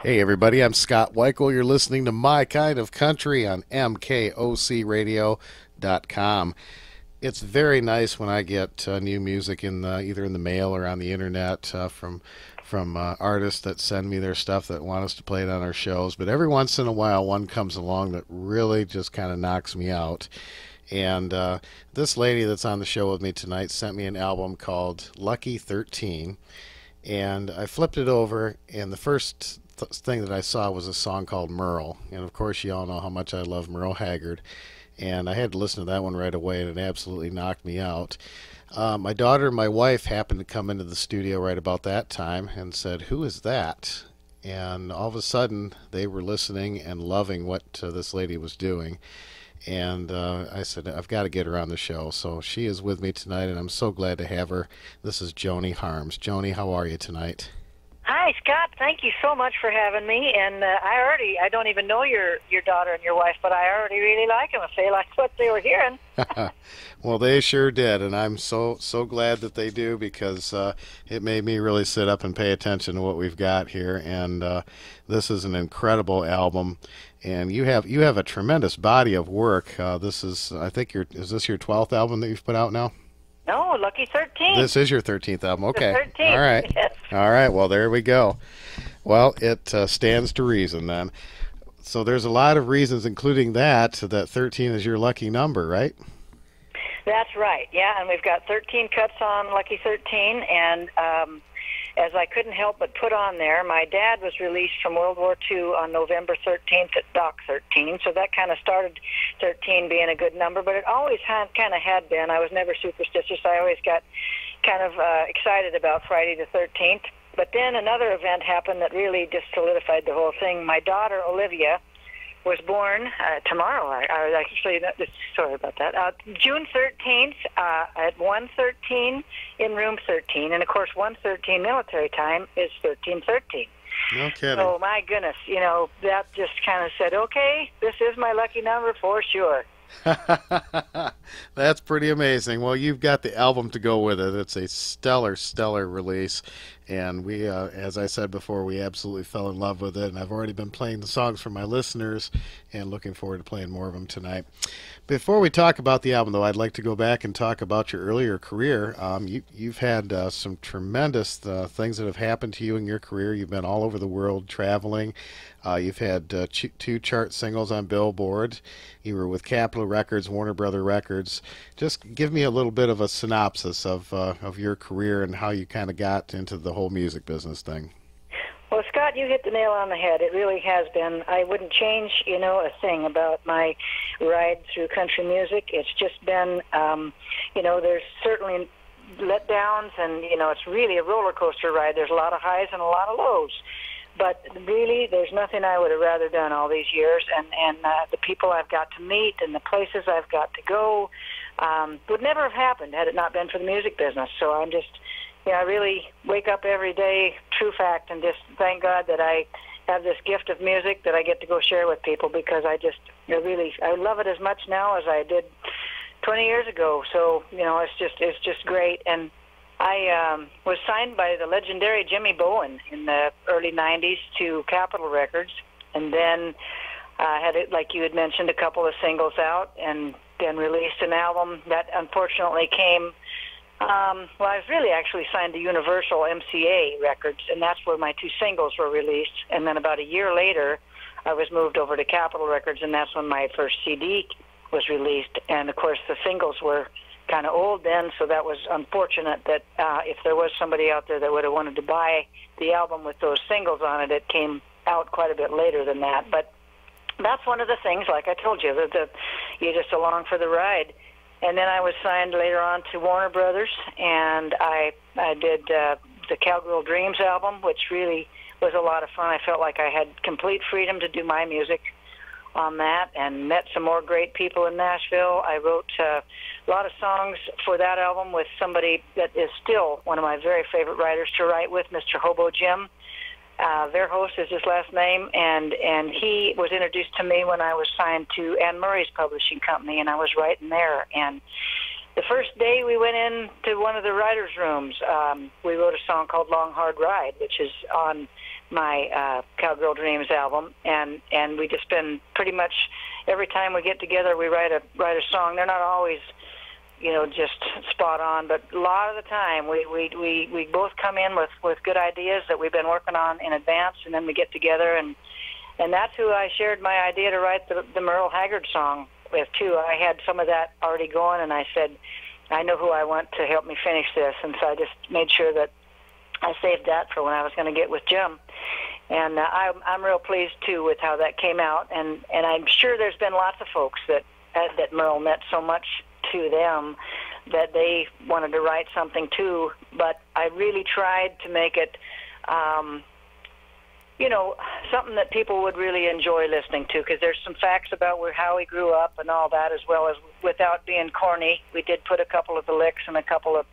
Hey everybody, I'm Scott Wikle. You're listening to My Kind of Country on MKOCRadio.com. It's very nice when I get new music in either in the mail or on the internet from artists that send me their stuff that want us to play it on our shows. But every once in a while, one comes along that really just kind of knocks me out. And this lady that's on the show with me tonight sent me an album called Lucky 13. And I flipped it over, and the first thing that I saw was a song called Merle. And of course, you all know how much I love Merle Haggard. And I had to listen to that one right away, and it absolutely knocked me out. My daughter and my wife happened to come into the studio right about that time and said, "Who is that?" And all of a sudden, they were listening and loving what this lady was doing. And I said, I've got to get her on the show. So she is with me tonight, and I'm so glad to have her. This is Joni Harms. Joni, how are you tonight? Hi, Scott. Thank you so much for having me. And I don't even know your daughter and your wife, but I already really like them if they like what they were hearing. Well, they sure did, and I'm so glad that they do because it made me really sit up and pay attention to what we've got here. And this is an incredible album, and you have a tremendous body of work. This is, I think, is this your 12th album that you've put out now? No, Lucky 13. This is your 13th album. Okay. 13th. All right. Yes. All right. Well, there we go. Well, it stands to reason then. So there's a lot of reasons, including that 13 is your lucky number, right? That's right. Yeah, and we've got 13 cuts on Lucky 13, and as I couldn't help but put on there, my dad was released from World War II on November 13th at Dock 13, so that kind of started 13 being a good number, but it always kind of had been. I was never superstitious. I always got kind of excited about Friday the 13th. But then another event happened that really just solidified the whole thing. My daughter, Olivia, was born tomorrow. I actually, sorry about that. June 13th at 1:13 in room 13. And, of course, 1:13 military time is 13:13. No kidding. So, my goodness, that just kind of said, okay, this is my lucky number for sure. That's pretty amazing. Well, you've got the album to go with it. It's a stellar release. And we, as I said before, we absolutely fell in love with it. And I've already been playing the songs for my listeners and looking forward to playing more of them tonight. Before we talk about the album, though, I'd like to go back and talk about your earlier career. You've had some tremendous things that have happened to you in your career. You've been all over the world traveling. You've had two chart singles on Billboard. You were with Capitol Records, Warner Brother Records. Just give me a little bit of a synopsis of your career and how you kind of got into the whole music business thing. Well, Scott, you hit the nail on the head. It really has been. I wouldn't change, a thing about my ride through country music. It's just been, there's certainly letdowns, and, it's really a roller coaster ride. There's a lot of highs and a lot of lows. But really, there's nothing I would have rather done all these years, and the people I've got to meet and the places I've got to go would never have happened had it not been for the music business. So I'm just, I really wake up every day, true fact, and just thank God that I have this gift of music that I get to go share with people, because I love it as much now as I did 20 years ago. So, it's just great. And I was signed by the legendary Jimmy Bowen in the early 90s to Capitol Records, and then had, like you had mentioned, a couple of singles out, and then released an album that unfortunately came, I was really actually signed to Universal MCA Records, and that's where my two singles were released. And then about a year later, I was moved over to Capitol Records, and that's when my first CD was released. And, of course, the singles were kind of old then, so that was unfortunate that if there was somebody out there that would have wanted to buy the album with those singles on it, it came out quite a bit later than that. But that's one of the things, like I told you, that you're just along for the ride. And then I was signed later on to Warner Brothers, and I did the Cowgirl Dreams album, which really was a lot of fun. I felt like I had complete freedom to do my music on that, and met some more great people in Nashville. I wrote a lot of songs for that album with somebody that is still one of my very favorite writers to write with, Mr. Hobo Jim. Verhost is his last name, and he was introduced to me when I was signed to Anne Murray's publishing company, and I was writing there. And the first day we went into one of the writers' rooms, we wrote a song called Long Hard Ride, which is on Cowgirl Dreams album, and we just been pretty much every time we get together we write a song. They're not always, just spot on, but a lot of the time we both come in with good ideas that we've been working on in advance, and then we get together, and that's who I shared my idea to write the Merle Haggard song with too. I had some of that already going, and I said, I know who I want to help me finish this, and so I just made sure that I saved that for when I was going to get with Jim. And I'm real pleased too with how that came out, and I'm sure there's been lots of folks that Merle meant so much to them that they wanted to write something too. But I really tried to make it, something that people would really enjoy listening to, because there's some facts about how he grew up and all that, as well as without being corny. We did put a couple of the licks and a couple of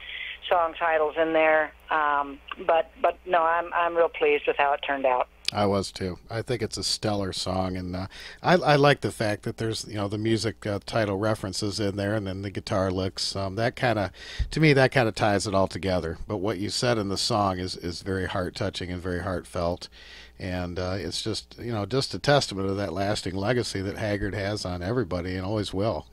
song titles in there, but no, I'm real pleased with how it turned out. I was too. I think it's a stellar song, and I like the fact that there's the music title references in there, and then the guitar licks. That kind of, to me, that kind of ties it all together. But what you said in the song is very heart touching and very heartfelt, and it's just just a testament of that lasting legacy that Haggard has on everybody and always will.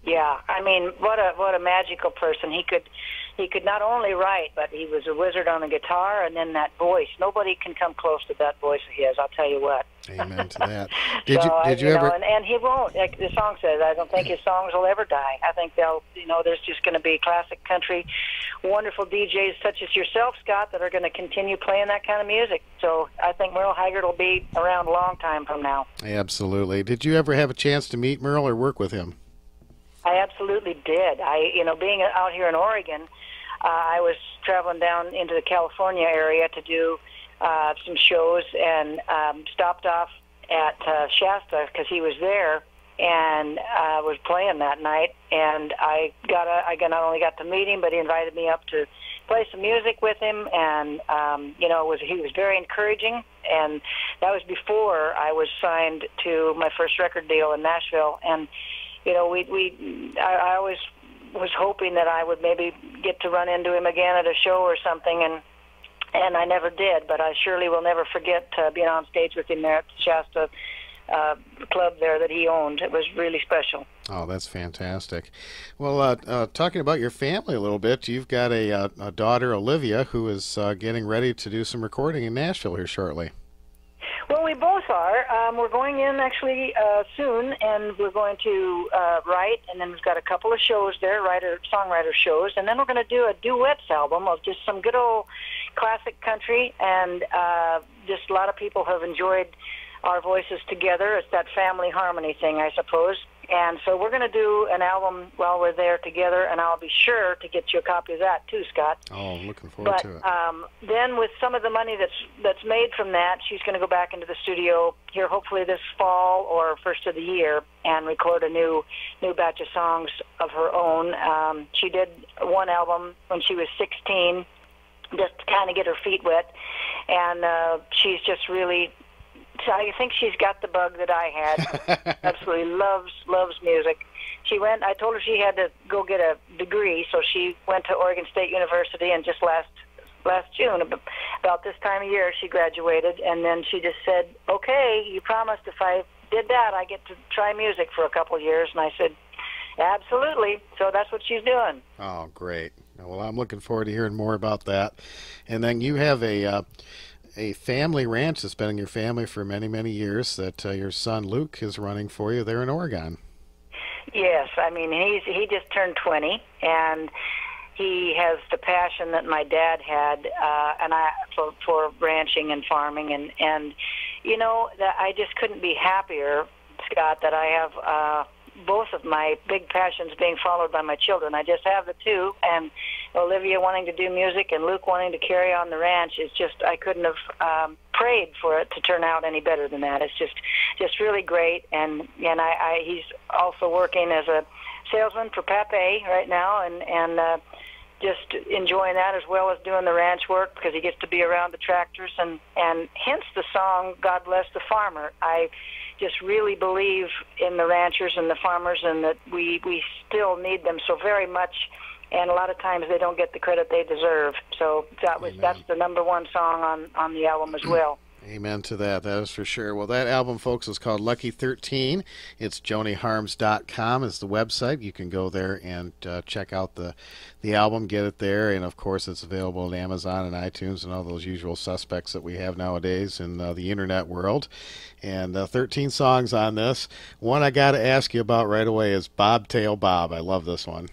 Yeah, I mean, what a magical person. He could not only write, but he was a wizard on the guitar, and then that voice. Nobody can come close to that voice of his, I'll tell you what. Amen to that. Did you ever? And he won't. Like the song says, I don't think his songs will ever die. I think there's just going to be classic country, wonderful DJs such as yourself, Scott, that are going to continue playing that kind of music. So I think Merle Haggard will be around a long time from now. Absolutely. Did you ever have a chance to meet Merle or work with him? I absolutely did. Being out here in Oregon, I was traveling down into the California area to do some shows, and stopped off at Shasta because he was there, and was playing that night. And I not only got to meet him, but he invited me up to play some music with him, and he was very encouraging. And that was before I was signed to my first record deal in Nashville, and I always was hoping that I would maybe get to run into him again at a show or something, and I never did. But I surely will never forget being on stage with him there at the Shasta club there that he owned. It was really special. Oh, that's fantastic. Well, talking about your family a little bit, you've got a daughter, Olivia, who is getting ready to do some recording in Nashville here shortly. Well, we both are. We're going in actually soon, and we're going to write, and then we've got a couple of shows there, songwriter shows, and then we're going to do a duets album of just some good old classic country, and just a lot of people have enjoyed our voices together. It's that family harmony thing, I suppose. And so we're going to do an album while we're there together, and I'll be sure to get you a copy of that too, Scott. Oh, I'm looking forward to it. Then with some of the money that's made from that, she's going to go back into the studio here hopefully this fall or first of the year and record a new batch of songs of her own. She did one album when she was 16, just to kind of get her feet wet, and she's just really... So I think she's got the bug that I had. Absolutely loves music. I told her she had to go get a degree, so she went to Oregon State University, and just last June, about this time of year, she graduated, and then she just said, okay, you promised if I did that, I get to try music for a couple of years. And I said, absolutely. So that's what she's doing. Oh, great. Well, I'm looking forward to hearing more about that. And then you have a family ranch that's been in your family for many, many years that your son Luke is running for you there in Oregon. Yes, I mean, he just turned 20, and he has the passion that my dad had, for ranching and farming, and that I just couldn't be happier, Scott, that I have both of my big passions being followed by my children. I just have the two, and Olivia wanting to do music and Luke wanting to carry on the ranch is just, I couldn't have prayed for it to turn out any better than that. It's just really great, and he's also working as a salesman for Pape right now, and just enjoying that as well as doing the ranch work, because he gets to be around the tractors, and hence the song God Bless the Farmer. I just really believe in the ranchers and the farmers, and that we still need them so very much, and a lot of times they don't get the credit they deserve. So that's the number one song on the album as well. Amen to that. That is for sure. Well, that album, folks, is called Lucky 13. It's JoniHarms.com is the website. You can go there and check out the album, get it there, and of course, it's available on Amazon and iTunes and all those usual suspects that we have nowadays in the internet world. And 13 songs on this. One I got to ask you about right away is Bobtail Bob. I love this one.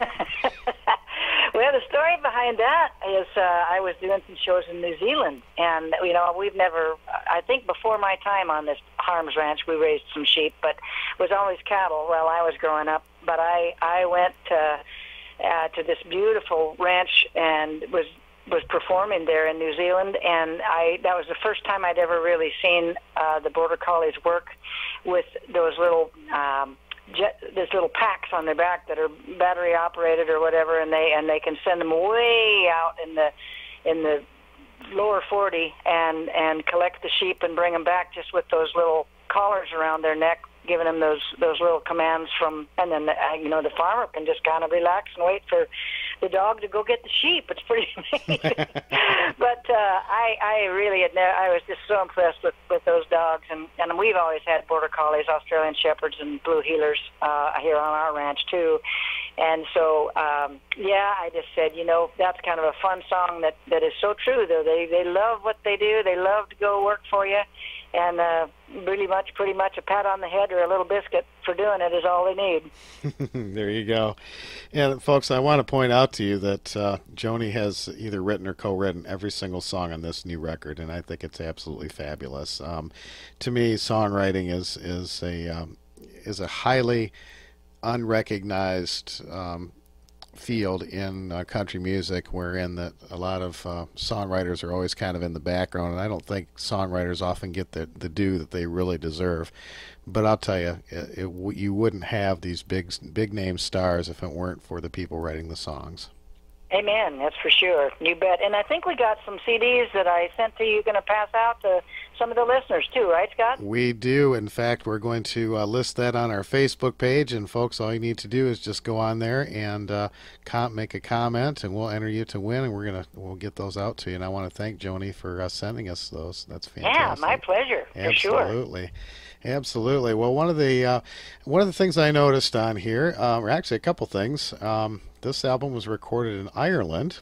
Well, the story behind that is I was doing some shows in New Zealand, and we've never. I think before my time on this Harms Ranch, we raised some sheep, but it was always cattle while I was growing up. But I went to this beautiful ranch and was performing there in New Zealand, and that was the first time I'd ever really seen the Border Collies work with those little. There's little packs on their back that are battery operated or whatever, and they can send them way out in the lower 40 and collect the sheep and bring them back just with those little collars around their neck, giving them those little commands from, and then the farmer can just kind of relax and wait for the dog to go get the sheep. It's pretty amazing. But I really I was just so impressed with those dogs, and we've always had Border Collies, Australian Shepherds, and Blue Heelers here on our ranch too. And so, I just said, that's kind of a fun song that is so true, though. They love what they do. They love to go work for you. And pretty much a pat on the head or a little biscuit for doing it is all they need. There you go. And folks, I want to point out to you that Joni has either written or co-written every single song on this new record, and I think it's absolutely fabulous. To me, songwriting is a highly unrecognized field in country music, wherein that a lot of songwriters are always kind of in the background, and I don't think songwriters often get the due that they really deserve. But I'll tell you, you wouldn't have these big name stars if it weren't for the people writing the songs. Amen. That's for sure. You bet. And I think we got some CDs that I sent to you, going to pass out to some of the listeners too, right, Scott? We do. In fact, we're going to list that on our Facebook page. And folks, all you need to do is just go on there and make a comment, and we'll enter you to win. And we'll get those out to you. And I want to thank Joni for sending us those. That's fantastic. Yeah, my pleasure. For sure. Absolutely. Absolutely. Well, one of the things I noticed on here, or actually a couple things. This album was recorded in Ireland,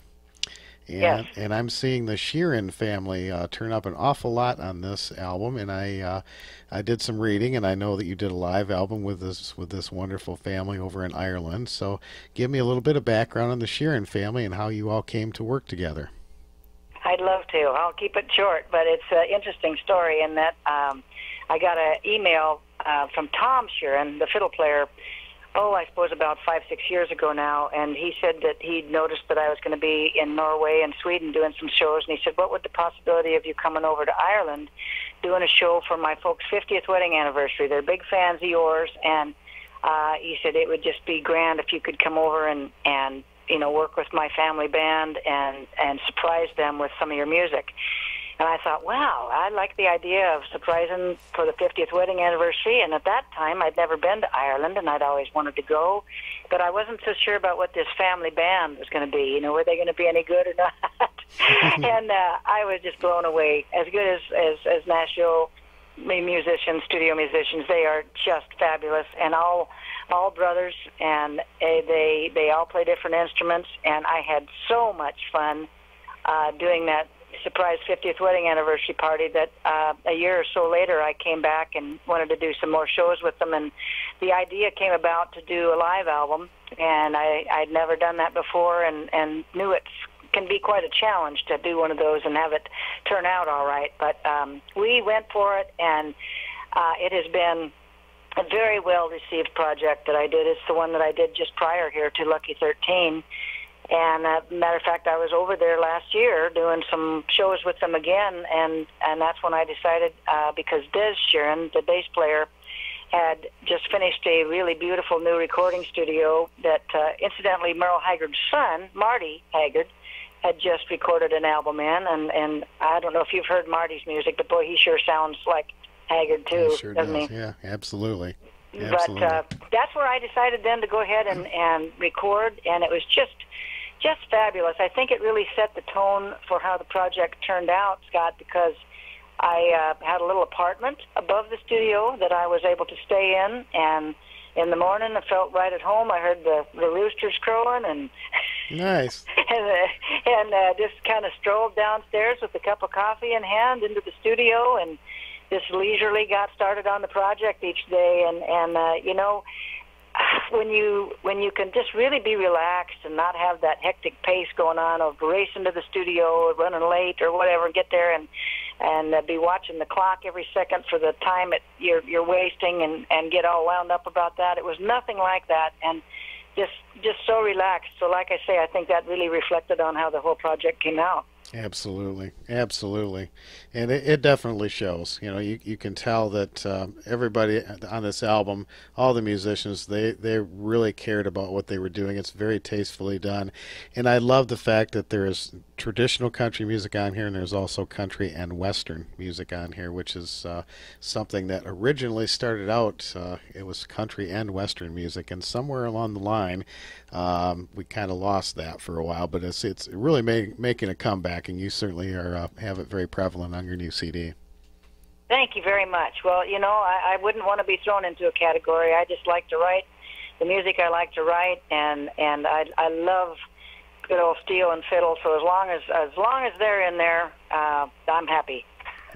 Yes. and I'm seeing the Sheeran family turn up an awful lot on this album. And I did some reading, and I know that you did a live album with this wonderful family over in Ireland. So, give me a little bit of background on the Sheeran family and how you all came to work together. I'd love to. I'll keep it short, but it's an interesting story in that I got an email from Tom Sheeran, the fiddle player. I suppose about 5-6 years ago now, and he said that he'd noticed that I was going to be in Norway and Sweden doing some shows, and he said, what would the possibility of you coming over to Ireland doing a show for my folks' 50th wedding anniversary? They're big fans of yours, and he said it would just be grand if you could come over and work with my family band and surprise them with some of your music. And I thought, wow, I like the idea of surprising for the 50th wedding anniversary. And at that time, I'd never been to Ireland, and I'd always wanted to go. But I wasn't so sure about what this family band was going to be. Were they going to be any good or not? And I was just blown away. As good as Nashville musicians, studio musicians, they are just fabulous. And all brothers, and they all play different instruments. And I had so much fun doing that surprise 50th wedding anniversary party that a year or so later I came back and wanted to do some more shows with them, and the idea came about to do a live album, and I'd never done that before and knew it can be quite a challenge to do one of those and have it turn out all right, but we went for it, and it has been a very well received project that I did. It's the one that I did just prior here to Lucky 13. And matter of fact, I was over there last year doing some shows with them again, and that's when I decided, because Des Sheeran, the bass player, had just finished a really beautiful new recording studio that, incidentally, Merle Haggard's son, Marty Haggard, had just recorded an album in, and I don't know if you've heard Marty's music, but boy, he sure sounds like Haggard too, Sure doesn't does. he? Yeah, absolutely. But that's where I decided then to go ahead and record, and it was just fabulous. I think it really set the tone for how the project turned out, Scott, because I had a little apartment above the studio that I was able to stay in, and in the morning I felt right at home. I heard the roosters crowing, and Nice. and just kind of strolled downstairs with a cup of coffee in hand into the studio, and just leisurely got started on the project each day. And you know, when you can just really be relaxed and not have that hectic pace going on of racing to the studio or running late or whatever, and get there and be watching the clock every second for the time you're wasting, and get all wound up about that. It was nothing like that, and just so relaxed. So like I say, I think that really reflected on how the whole project came out. Absolutely, absolutely, and it definitely shows. You know, you can tell that everybody on this album, all the musicians, they really cared about what they were doing. It's very tastefully done, and I love the fact that there is traditional country music on here, and there's also country and western music on here, which is something that originally started out. It was country and western music, and somewhere along the line, we kind of lost that for a while. But it's really making a comeback. And you certainly are have it very prevalent on your new CD. Thank you very much. Well, you know, I wouldn't want to be thrown into a category. I just like to write the music I like to write, and I love good old steel and fiddle. So as long as they're in there, I'm happy.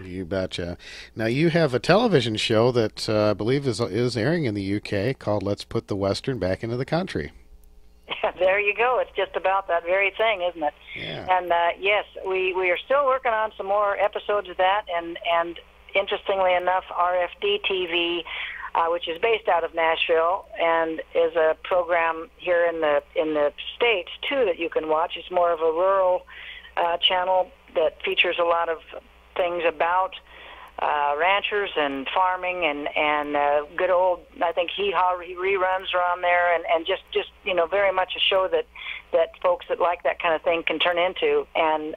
You betcha. Now you have a television show that I believe is airing in the UK called "Let's Put the Western Back into the Country." There you go. It's just about that very thing, isn't it? Yeah. And yes, we are still working on some more episodes of that. And interestingly enough, RFD TV, which is based out of Nashville and is a program here in the States too that you can watch. It's more of a rural channel that features a lot of things about ranchers and farming and good old, I think, hee-haw reruns are on there, and just you know, very much a show that folks that like that kind of thing can turn into and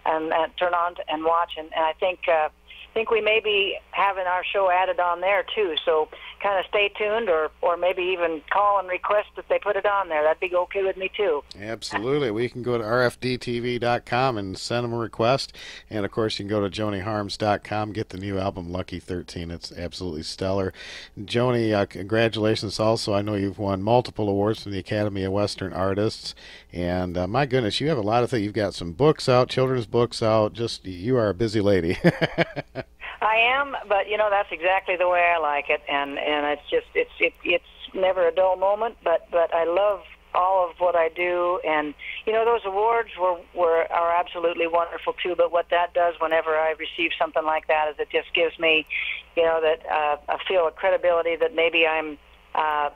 turn on and watch, and I think we may be having our show added on there too, so kind of stay tuned, or maybe even call and request that they put it on there. That'd be okay with me too. Absolutely. We can go to rfdtv.com and send them a request, and of course you can go to joniharms.com, get the new album Lucky 13. It's absolutely stellar. Joni, congratulations also. I know you've won multiple awards from the Academy of Western Artists, and my goodness, you have a lot of things. You've got some books out, children's books out. Just, you are a busy lady. I am, but you know, that's exactly the way I like it, and it's just it's never a dull moment. But I love all of what I do, and you know, those awards are absolutely wonderful too. But what that does whenever I receive something like that is it just gives me, you know, that I feel a credibility that maybe I'm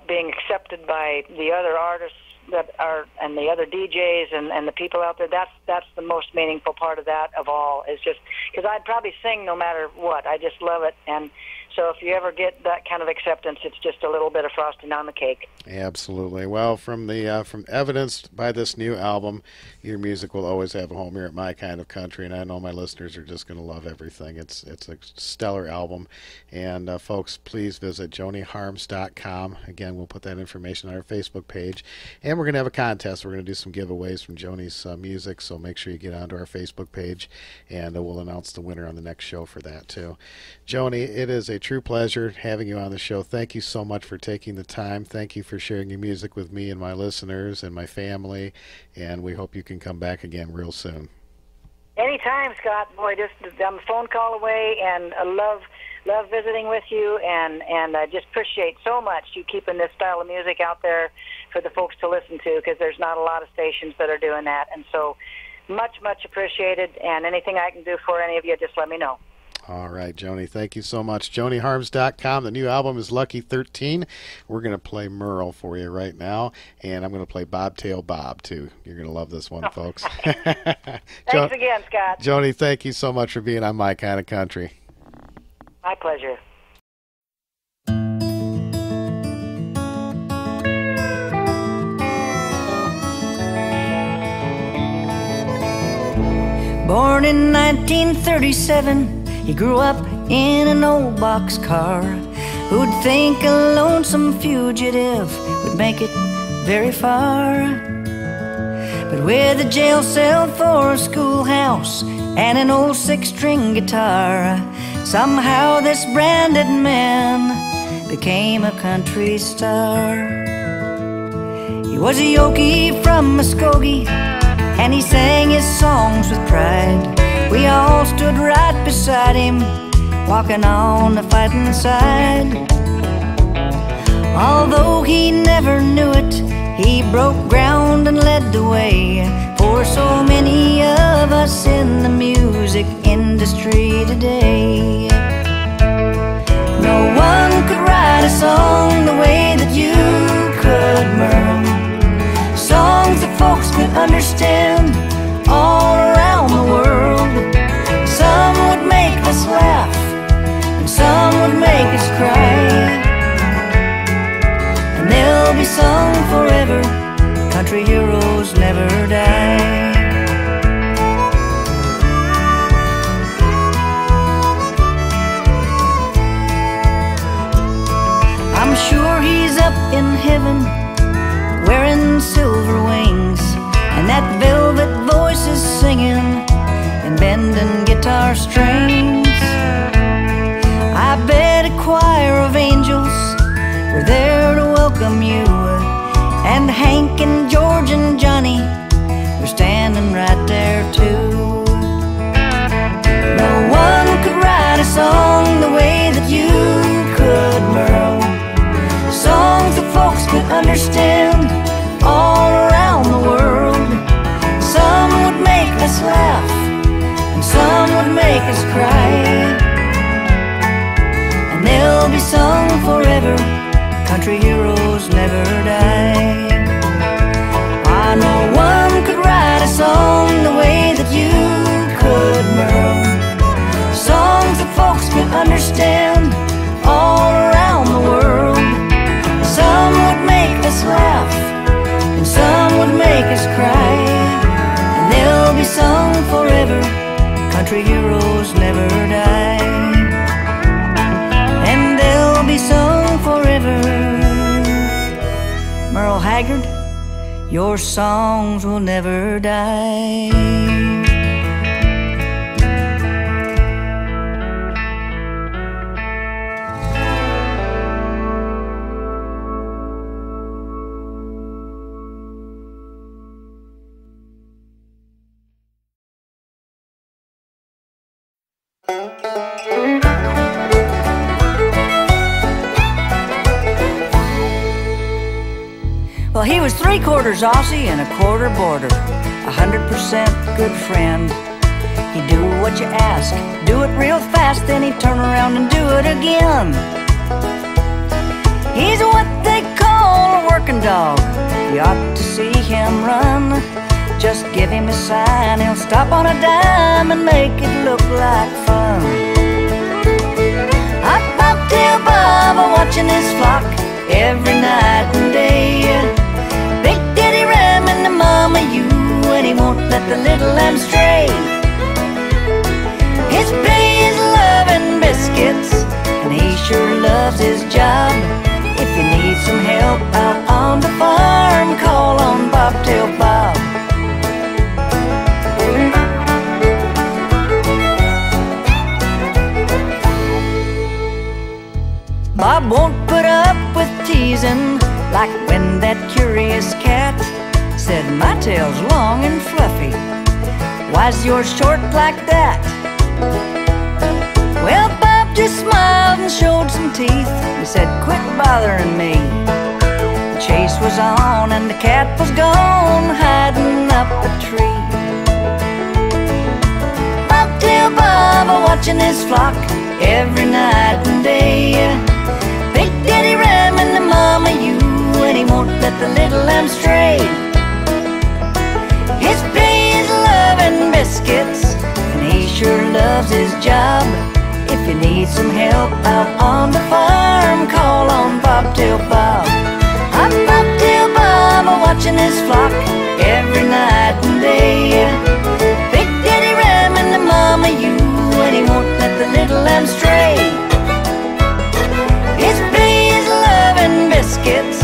being accepted by the other artists that are, and the other DJs and the people out there. That's the most meaningful part of that of all, is just because I'd probably sing no matter what. I just love it, and so if you ever get that kind of acceptance, it's just a little bit of frosting on the cake. Absolutely. Well, from evidenced by this new album, your music will always have a home here at My Kind of Country, and I know my listeners are just going to love everything. It's a stellar album, and folks, please visit joniharms.com. Again, we'll put that information on our Facebook page, and we're going to have a contest. We're going to do some giveaways from Joni's music, so make sure you get onto our Facebook page, and we'll announce the winner on the next show for that too. Joni, it is a true pleasure having you on the show. Thank you so much for taking the time. Thank you for sharing your music with me and my listeners and my family, and we hope you can come back again real soon. Anytime, Scott. Boy, just I'm a phone call away, and I love visiting with you, and I just appreciate so much you keeping this style of music out there for the folks to listen to, because there's not a lot of stations that are doing that, and so much appreciated, and anything I can do for any of you, just let me know. All right, Joni, thank you so much. JoniHarms.com. The new album is Lucky 13. We're going to play Merle for you right now, and I'm going to play Bobtail Bob, too. You're going to love this one, folks. Thanks again, Scott. Joni, thank you so much for being on My Kind of Country. My pleasure. Born in 1937, he grew up in an old boxcar. Who'd think a lonesome fugitive would make it very far? But with a jail cell for a schoolhouse and an old six-string guitar, Somehow this branded man became a country star. He was a Yokie from Muskogee, and he sang his songs with pride. We all stood right beside him, walking on the fighting side. Although he never knew it, he broke ground and led the way for so many of us in the music industry today. No one could write a song the way that you could, Merle. Songs that folks could understand all around the world. Some would make us laugh, and some would make us cry. And they'll be sung forever. Country heroes never die. I'm sure he's up in heaven, wearing silver wings, and that velvet voice is singing and bending guitar strings. I bet a choir of angels were there to welcome you, and Hank and George and Johnny were standing right there too. No one could write a song the way that you could, Merle. Songs that folks could understand all around the world. Some would make us laugh, and some would make us cry. And they'll be sung forever. Country heroes never die. I know one could write a song the way that you could, Merle. Songs that folks could understand all around the world. Some would make us laugh, and some would make us cry. And they'll be sung forever. Country heroes never die. And they'll be sung forever. Merle Haggard, your songs will never die. Well, he was 3/4 Aussie and 1/4 border, 100% good friend. He'd do what you ask, do it real fast, then he'd turn around and do it again. He's what they call a working dog. You ought to see him run. Just give him a sign, he'll stop on a dime and make it look like fun. I bobtail Bob watching his flock every night and day. Big Daddy Ram and the Mama you, and he won't let the little lamb stray. His pay is love and biscuits, and he sure loves his job. If you need some help out on the farm, call on Bobtail Bob. Bob won't put up with teasing, like when that curious cat said, "My tail's long and fluffy, why's yours short like that?" Well, Bob just smiled and showed some teeth. He said, "Quit bothering me." The chase was on and the cat was gone, hiding up a tree. Bobtail Bob watching his flock every night and day. Big Daddy Ram and the Mama you, and he won't let the little lamb stray. His pay is love and biscuits, and he sure loves his job. If you need some help out on the farm, call on Bobtail Bob. I'm Bobtail Bob watching his flock every night and day. Big Daddy Ram and the Mama you, and he won't let the little lamb stray. His pay is love and biscuits,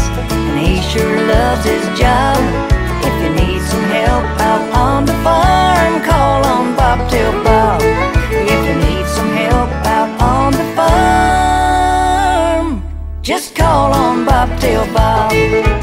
and he sure loves his job. If you need some help out on the farm, call on Bobtail Bob. If you need some help out Just call on Bobtail Bob.